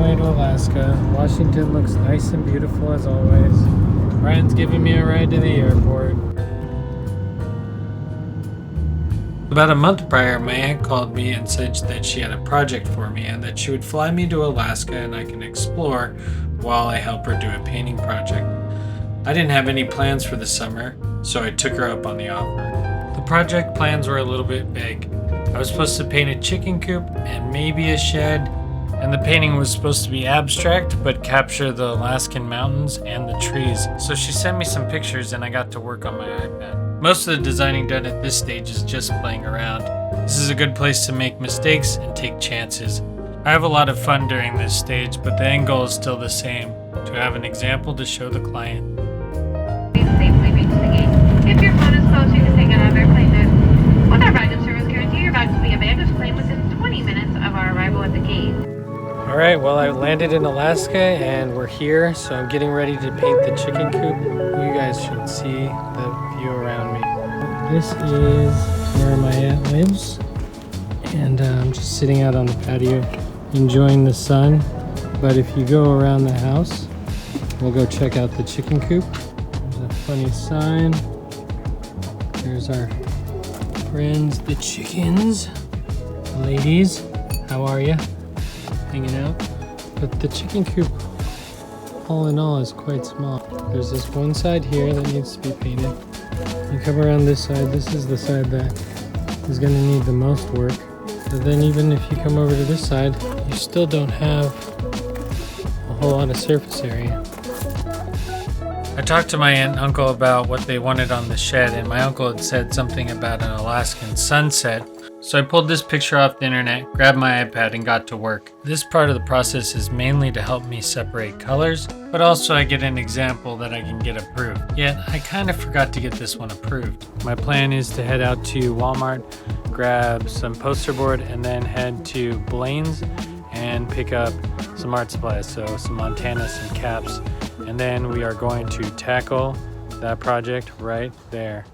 way to Alaska. Washington looks nice and beautiful as always. Brian's giving me a ride to the airport. About a month prior, my aunt called me and said that she had a project for me and that she would fly me to Alaska and I can explore while I help her do a painting project. I didn't have any plans for the summer, so I took her up on the offer. The project plans were a little bit vague. I was supposed to paint a chicken coop and maybe a shed, and the painting was supposed to be abstract but capture the Alaskan mountains and the trees. So she sent me some pictures and I got to work on my iPad. Most of the designing done at this stage is just playing around. This is a good place to make mistakes and take chances. I have a lot of fun during this stage, but the end goal is still the same, to have an example to show the client. Safely reach the gate. If your phone is closed, you can take it out of airplane mode. With our ride and service guarantee, your bag will be a baggage claim within 20 minutes of our arrival at the gate. Alright, well I landed in Alaska and we're here, so I'm getting ready to paint the chicken coop. You guys should see the view around me. This is where my aunt lives, and I'm just sitting out on the patio enjoying the sun. But if you go around the house, we'll go check out the chicken coop. There's a funny sign. There's our friends, the chickens. Ladies, how are you? Hanging out. But the chicken coop, all in all, is quite small. There's this one side here that needs to be painted. You come around this side, this is the side that is going to need the most work. But then even if you come over to this side, you still don't have a whole lot of surface area. I talked to my aunt and uncle about what they wanted on the shed, and my uncle had said something about an Alaskan sunset. So I pulled this picture off the internet, grabbed my iPad, and got to work. This part of the process is mainly to help me separate colors, but also I get an example that I can get approved. Yet I kind of forgot to get this one approved. My plan is to head out to Walmart, grab some poster board, and then head to Blaine's and pick up some art supplies, so some Montana, some caps, and then we are going to tackle that project right there.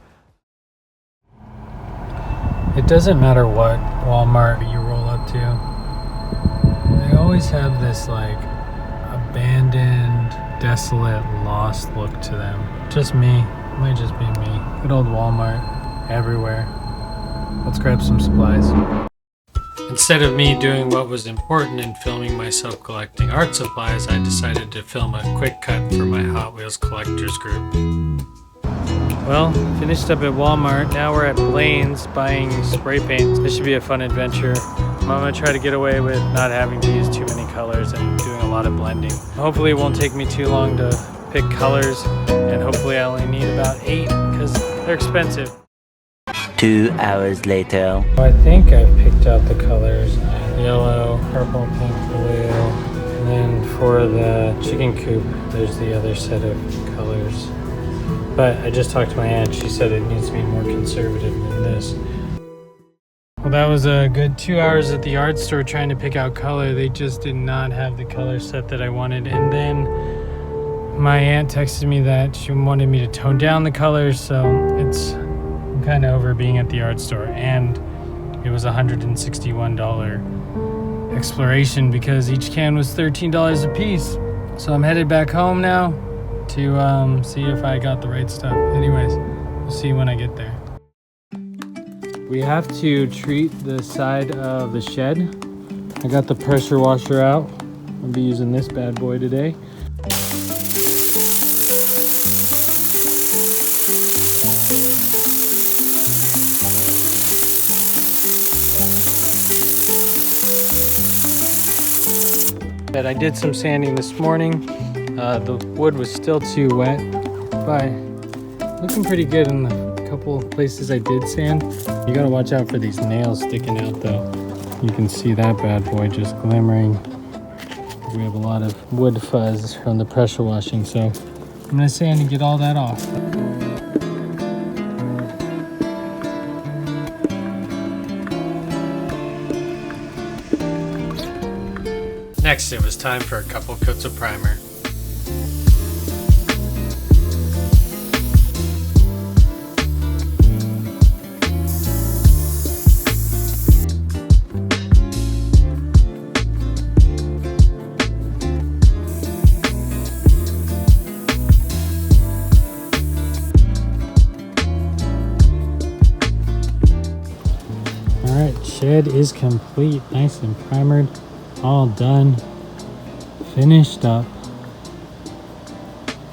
It doesn't matter what Walmart you roll up to, they always have this like abandoned, desolate, lost look to them. Just me, it might just be me. Good old Walmart, everywhere. Let's grab some supplies. Instead of me doing what was important and filming myself collecting art supplies, I decided to film a quick cut for my Hot Wheels collectors group. Well, finished up at Walmart. Now we're at Blaine's buying spray paint. This should be a fun adventure. I'm gonna try to get away with not having to use too many colors and doing a lot of blending. Hopefully it won't take me too long to pick colors, and hopefully I only need about 8 because they're expensive. 2 hours later. I think I've picked out the colors. Yellow, purple, pink, blue. And then for the chicken coop, there's the other set of colors. But I just talked to my aunt. She said it needs to be more conservative than this. Well, that was a good 2 hours at the art store trying to pick out color. They just did not have the color set that I wanted. And then my aunt texted me that she wanted me to tone down the colors. So I'm kind of over being at the art store. And it was $161 exploration because each can was $13 a piece. So I'm headed back home now to see if I got the right stuff. Anyways, we'll see when I get there. We have to treat the side of the shed. I got the pressure washer out. I'll be using this bad boy today. But I did some sanding this morning. The wood was still too wet, but looking pretty good in the couple places I did sand. You gotta watch out for these nails sticking out though. You can see that bad boy just glimmering. We have a lot of wood fuzz from the pressure washing, so I'm gonna sand and get all that off. Next, it was time for a couple coats of primer. Alright, shed is complete. Nice and primered. All done. Finished up.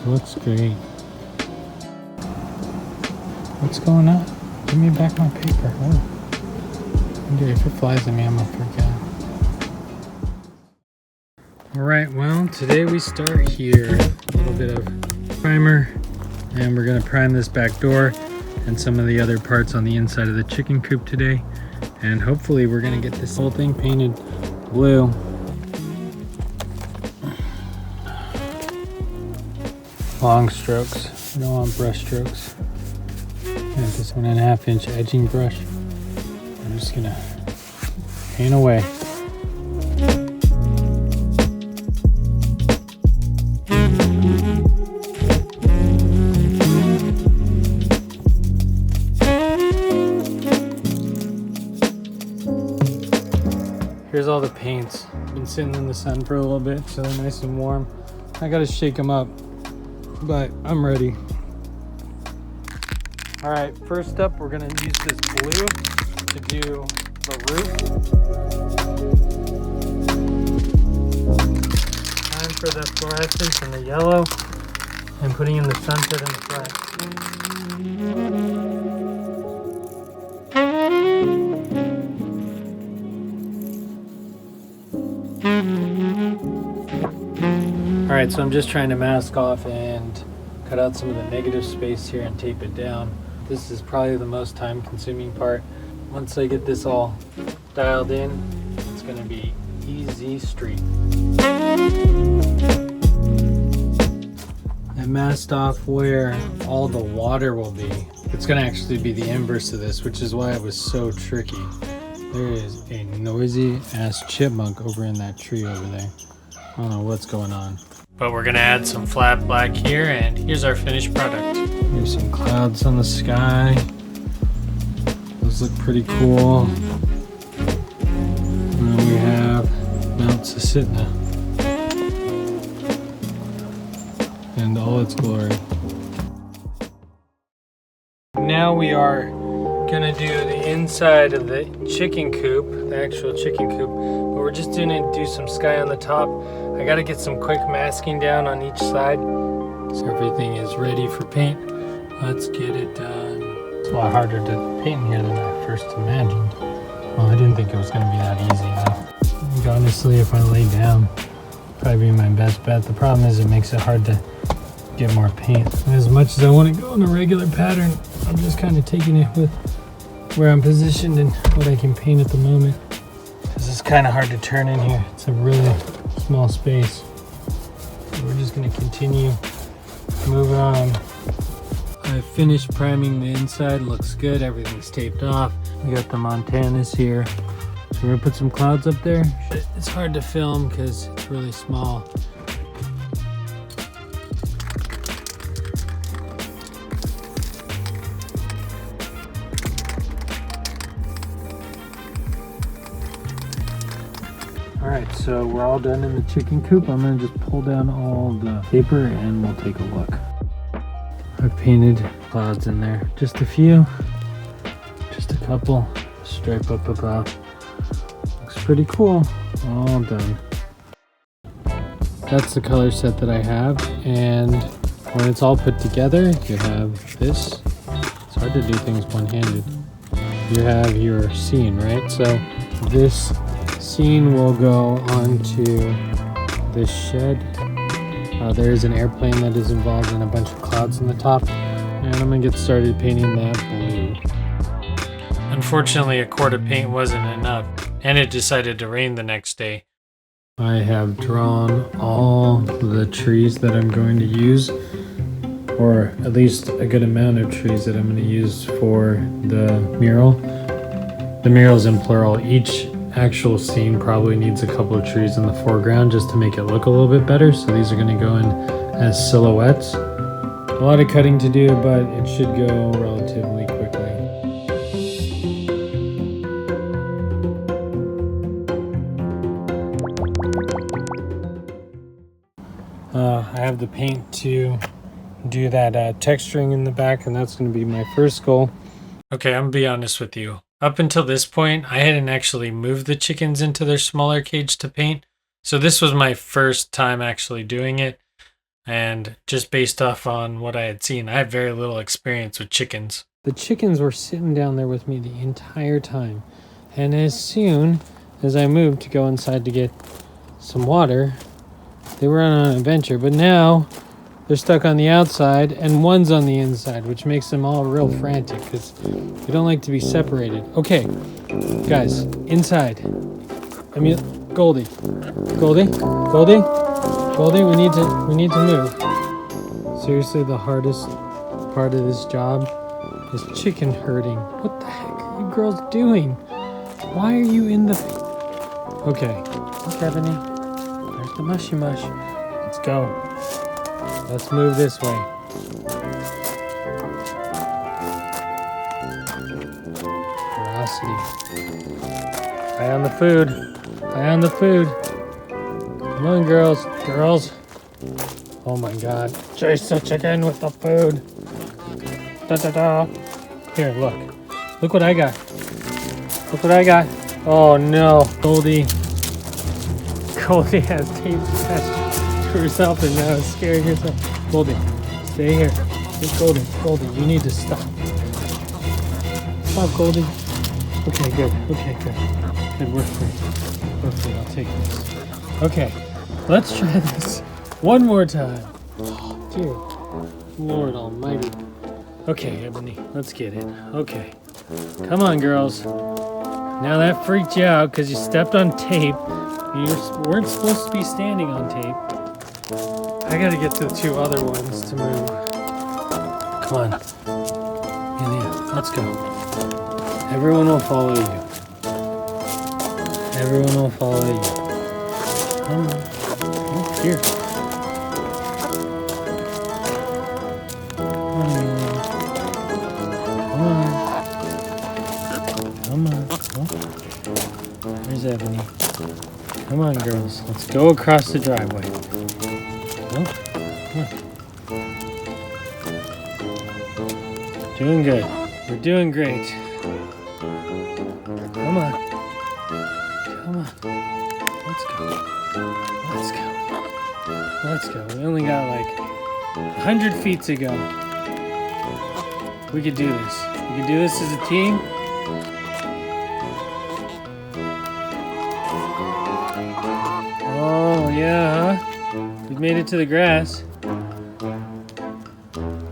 Looks great. What's going on? Give me back my paper. Oh. Dude, if it flies at me, I'm gonna freak out. Alright, well, today we start here. A little bit of primer. And we're gonna prime this back door and some of the other parts on the inside of the chicken coop today. And hopefully we're gonna get this whole thing painted blue. Long strokes. We don't want brush strokes. Got this 1.5 inch edging brush. I'm just gonna paint away. Here's all the paints. Been sitting in the sun for a little bit, so they're nice and warm. I gotta shake them up, but I'm ready. All right, first up, we're gonna use this blue to do the roof. Time for the fluorescence and the yellow, and putting in the sunset in the front. All right, so I'm just trying to mask off and cut out some of the negative space here and tape it down. This is probably the most time consuming part. Once I get this all dialed in, it's gonna be easy street. I masked off where all the water will be. It's gonna actually be the inverse of this, which is why it was so tricky. There is a noisy ass chipmunk over in that tree over there. I don't know what's going on. But we're gonna add some flat black here, and here's our finished product. Here's some clouds on the sky. Those look pretty cool. And then we have Mount Susitna and all its glory. Now we are gonna do the inside of the chicken coop, the actual chicken coop, but we're just gonna do some sky on the top. I gotta get some quick masking down on each side so everything is ready for paint. Let's get it done. It's a lot harder to paint in here than I first imagined. Well, I didn't think it was gonna be that easy though. I think honestly, if I lay down, probably be my best bet. The problem is it makes it hard to get more paint. And as much as I want to go in a regular pattern, I'm just kind of taking it with where I'm positioned and what I can paint at the moment. Because it's kind of hard to turn in here. It's a really small space. So we're just going to continue moving on. I finished priming the inside. Looks good. Everything's taped off. We got the Montanas here. So we're going to put some clouds up there. It's hard to film because it's really small. Alright, so we're all done in the chicken coop. I'm going to just pull down all the paper and we'll take a look. I've painted clouds in there. Just a few. Just a couple. Stripe up above. Looks pretty cool. All done. That's the color set that I have. And when it's all put together, you have this. It's hard to do things one-handed. You have your scene, right? So this scene will go onto this shed. There is an airplane that is involved in a bunch of clouds on the top, and I'm gonna get started painting that blue. Unfortunately, a quart of paint wasn't enough, and it decided to rain the next day. I have drawn all the trees that I'm going to use, or at least a good amount of trees that I'm going to use for the mural. The mural's in plural. Each actual scene probably needs a couple of trees in the foreground just to make it look a little bit better. So these are going to go in as silhouettes. A lot of cutting to do, but it should go relatively quickly. I have the paint to do that texturing in the back, and that's going to be my first goal. Okay, I'm going to be honest with you. Up until this point, I hadn't actually moved the chickens into their smaller cage to paint. So this was my first time actually doing it. And just based off on what I had seen, I had very little experience with chickens. The chickens were sitting down there with me the entire time. And as soon as I moved to go inside to get some water, they were on an adventure. But now they're stuck on the outside and one's on the inside, which makes them all real frantic because they don't like to be separated. Okay, guys, inside. I mean, Goldie, we need to move. Seriously, the hardest part of this job is chicken herding. What the heck are you girls doing? Why are you in the... Okay, look, Ebony, there's the mushy mush. Let's go. Let's move this way. Ferocity. Eye on the food. Eye on the food. Come on, girls. Girls. Oh my god. Chase the chicken with the food. Da da da. Here, look. Look what I got. Look what I got. Oh no. Goldie has tape attached to herself and now is scaring herself. Goldie, stay here. Goldie, you need to stop. Stop, Goldie. Okay, good. Good, work for it. I'll take this. Okay, let's try this one more time. Oh, dear Lord almighty. Okay, Ebony, let's get it. Okay. Come on, girls. Now that freaked you out because you stepped on tape. You weren't supposed to be standing on tape. I gotta get the two other ones to move. Come on. Yeah, let's go. Everyone will follow you. Everyone will follow you. Come on. Oh, here. Come on. Oh. There's Ebony. Come on, girls. Let's go across the driveway. Oh. Doing good. We're doing great. Come on. Let's go. We only got like 100 feet to go. We could do this. We could do this as a team. Oh, yeah, huh? We've made it to the grass.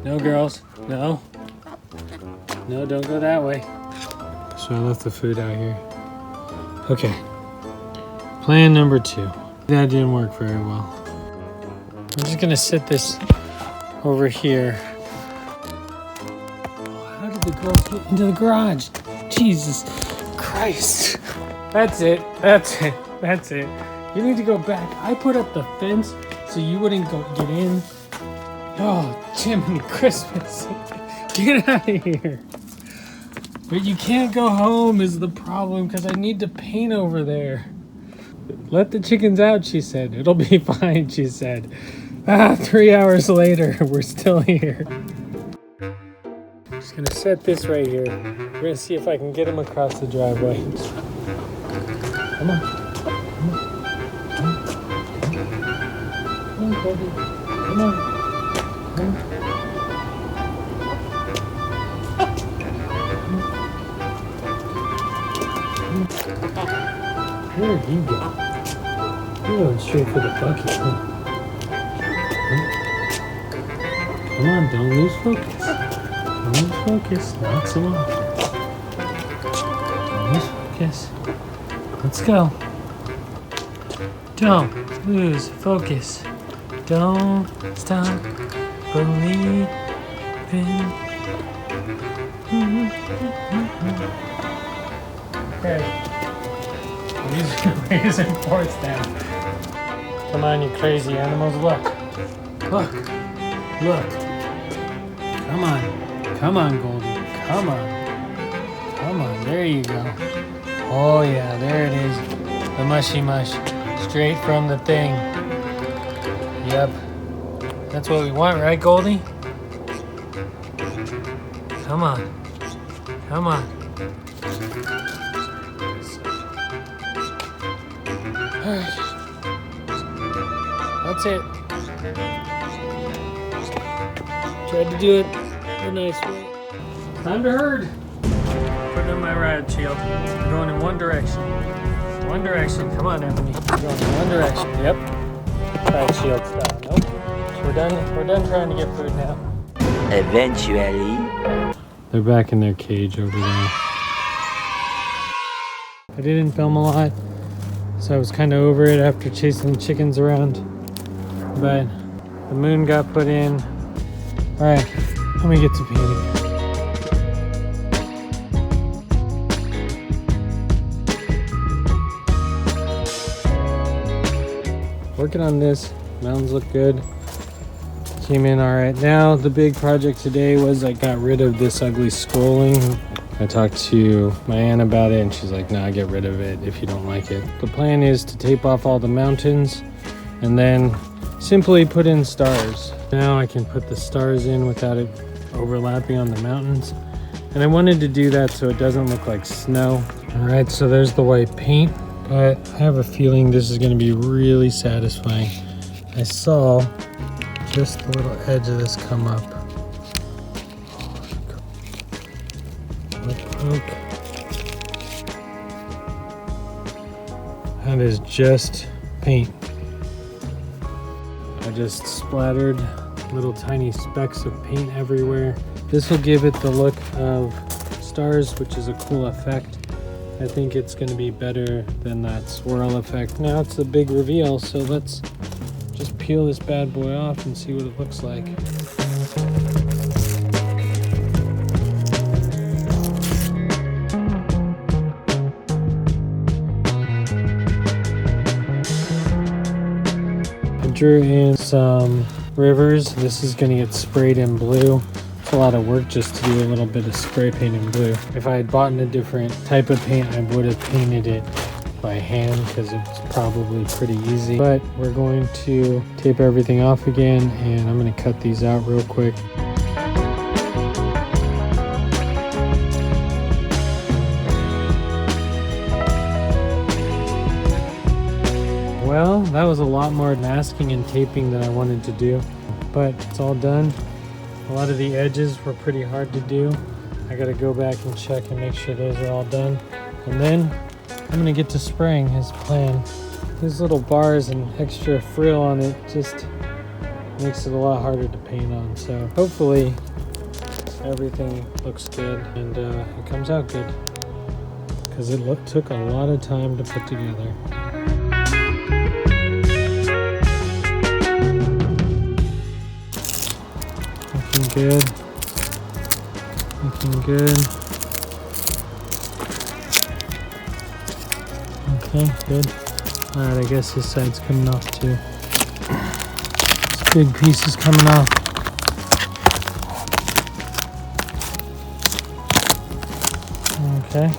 No, girls. No, don't go that way. So I left the food out here. Okay. Plan number 2. That didn't work very well. I'm just gonna sit this over here. How did the girls get into the garage? Jesus Christ. That's it. You need to go back. I put up the fence so you wouldn't get in. Oh, Jiminy Christmas. Get out of here. But you can't go home is the problem because I need to paint over there. Let the chickens out, she said. It'll be fine, she said. 3 hours later, we're still here. Just gonna set this right here. We're gonna see if I can get him across the driveway. Come on. Come on, Kobe. Come on. Where did he go? You're going straight for the bucket, huh? Come on, don't lose focus. Don't lose focus. Not so often. Don't lose focus. Let's go. Don't lose focus. Don't stop believing. Okay. Raise and force down. Come on, you crazy animals. Look. Come on, Goldie. Come on. There you go. Oh yeah, there it is. The mushy mush. Straight from the thing. Yep. That's what we want, right, Goldie? Come on. That's it. Tried to do it the nice way. Time to herd. Putting on my ride shield. I'm going in one direction. One direction. Come on, Emily. I'm going in one direction. Yep. Ride shield style. Nope. We're done trying to get food now. Eventually. They're back in their cage over there. I didn't film a lot, so I was kind of over it after chasing the chickens around. But the moon got put in. All right, let me get to painting. Working on this. Mountains look good. Came in all right. Now the big project today was I got rid of this ugly scrolling. I talked to my aunt about it and she's like, nah, get rid of it if you don't like it. The plan is to tape off all the mountains and then simply put in stars. Now I can put the stars in without it overlapping on the mountains. And I wanted to do that so it doesn't look like snow. All right, so there's the white paint, but I have a feeling this is gonna be really satisfying. I saw just the little edge of this come up. Poke. That is just paint. I just splattered little tiny specks of paint everywhere. This will give it the look of stars, which is a cool effect. I think it's going to be better than that swirl effect. Now it's a big reveal, so let's just peel this bad boy off and see what it looks like. Drew in some rivers. This is going to get sprayed in blue. It's a lot of work just to do a little bit of spray paint in blue. If I had bought a different type of paint, I would have painted it by hand because it's probably pretty easy. But we're going to tape everything off again and I'm going to cut these out real quick. Well, that was a lot more masking and taping than I wanted to do, but it's all done. A lot of the edges were pretty hard to do. I gotta go back and check and make sure those are all done. And then I'm gonna get to spraying his plan. These little bars and extra frill on it just makes it a lot harder to paint on. So hopefully everything looks good and it comes out good because it took a lot of time to put together. Looking good. Looking good. Okay, good. Alright, I guess this side's coming off too. This big piece is coming off. Okay.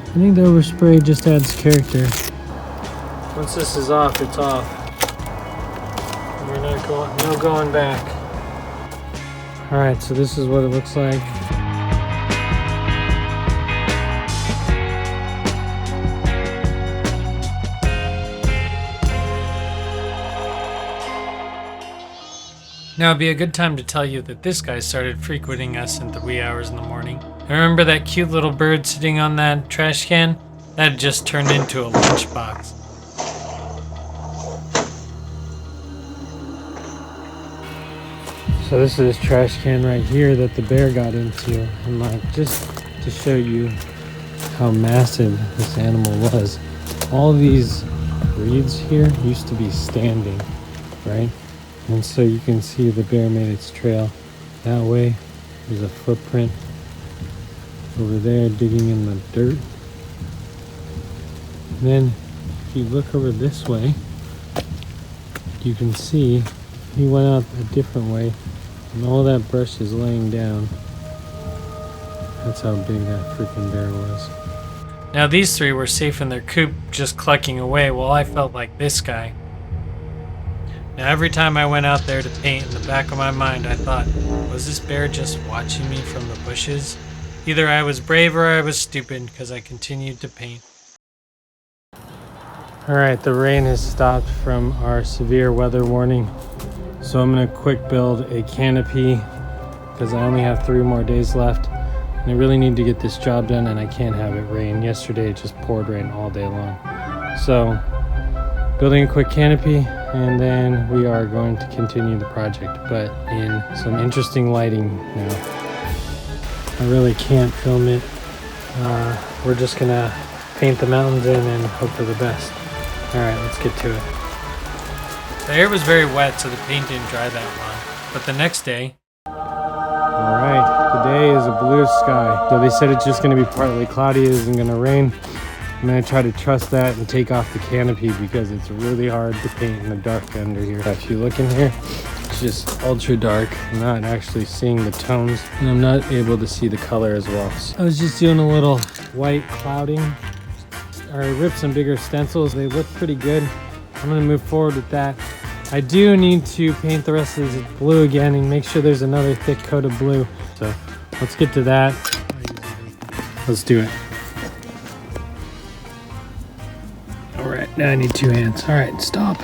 I think the overspray just adds character. Once this is off, it's off. We're not going, no going back. All right, so this is what it looks like. Now would be a good time to tell you that this guy started frequenting us in the wee hours in the morning. I remember that cute little bird sitting on that trash can? That had just turned into a lunchbox. So this is this trash can right here that the bear got into. And like, just to show you how massive this animal was. All these reeds here used to be standing, right? And so you can see the bear made its trail that way. There's a footprint over there digging in the dirt. And then if you look over this way, you can see he went out a different way and all that brush is laying down. That's how big that freaking bear was. Now these three were safe in their coop just clucking away while I felt like this guy. Now every time I went out there to paint, in the back of my mind I thought, was this bear just watching me from the bushes? Either I was brave or I was stupid because I continued to paint. Alright, the rain has stopped from our severe weather warning. So I'm going to quick build a canopy because I only have 3 more days left. And I really need to get this job done and I can't have it rain. Yesterday it just poured rain all day long. So building a quick canopy and then we are going to continue the project, but in some interesting lighting now. I really can't film it. We're just gonna paint the mountains in and hope for the best. Alright, let's get to it. The air was very wet, so the paint didn't dry that long. But the next day... Alright, today is a blue sky. So they said it's just gonna be partly cloudy, it isn't gonna rain. I'm gonna try to trust that and take off the canopy because it's really hard to paint in the dark under here. If you look in here, it's just ultra dark. I'm not actually seeing the tones and I'm not able to see the color as well. So I was just doing a little white clouding. I ripped some bigger stencils. They look pretty good. I'm gonna move forward with that. I do need to paint the rest of this blue again and make sure there's another thick coat of blue. So let's get to that. Let's do it. All right, now I need 2 hands. All right, stop.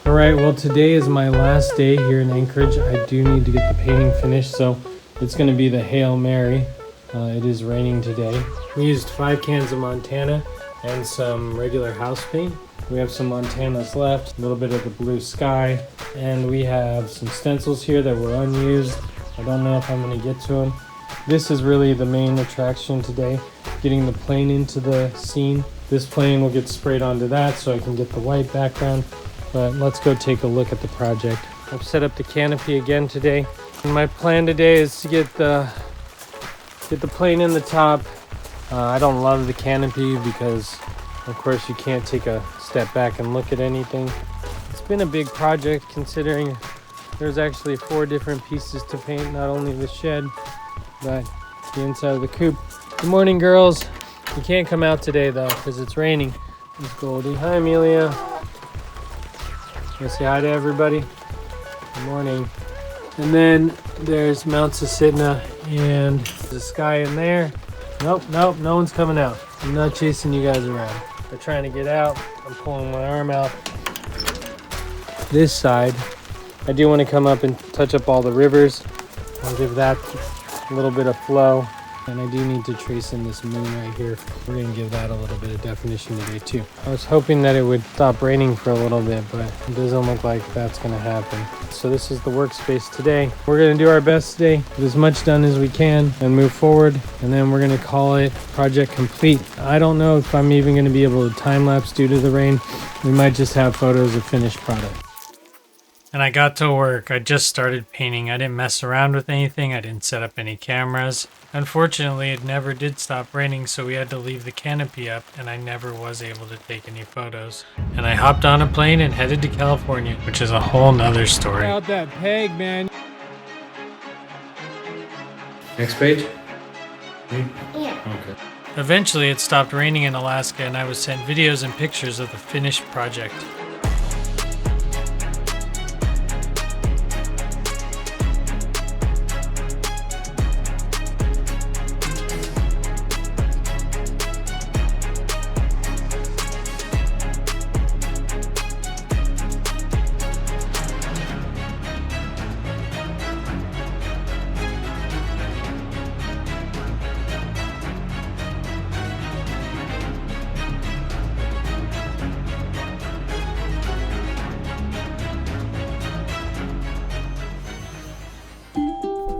Alright, well today is my last day here in Anchorage. I do need to get the painting finished, so it's going to be the Hail Mary. It is raining today. We used 5 cans of Montana and some regular house paint. We have some Montanas left, a little bit of the blue sky, and we have some stencils here that were unused. I don't know if I'm going to get to them. This is really the main attraction today, getting the plane into the scene. This plane will get sprayed onto that so I can get the white background. But let's go take a look at the project. I've set up the canopy again today. And my plan today is to get the plane in the top. I don't love the canopy because of course you can't take a step back and look at anything. It's been a big project considering there's actually 4 different pieces to paint, not only the shed, but the inside of the coop. Good morning, girls. You can't come out today though because it's raining. There's Goldie. Hi, Amelia. Say hi to everybody. Good morning. And then there's Mount Susitna and the sky in there. Nope, no one's coming out. I'm not chasing you guys around. They're trying to get out. I'm pulling my arm out. This side, I do want to come up and touch up all the rivers. I'll give that a little bit of flow. And I do need to trace in this moon right here. We're going to give that a little bit of definition today too. I was hoping that it would stop raining for a little bit, but it doesn't look like that's going to happen. So this is the workspace today. We're going to do our best today, get as much done as we can and move forward. And then we're going to call it project complete. I don't know if I'm even going to be able to time lapse due to the rain. We might just have photos of finished product. And I got to work. I just started painting. I didn't mess around with anything. I didn't set up any cameras. Unfortunately, it never did stop raining, so we had to leave the canopy up, and I never was able to take any photos. And I hopped on a plane and headed to California, which is a whole nother story. Out that peg, man. Next page? Yeah. Okay. Eventually, it stopped raining in Alaska, and I was sent videos and pictures of the finished project.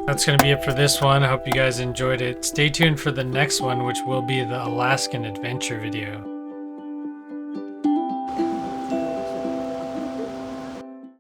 That's going to be it for this one. I hope you guys enjoyed it. Stay tuned for the next one, which will be the Alaskan adventure video.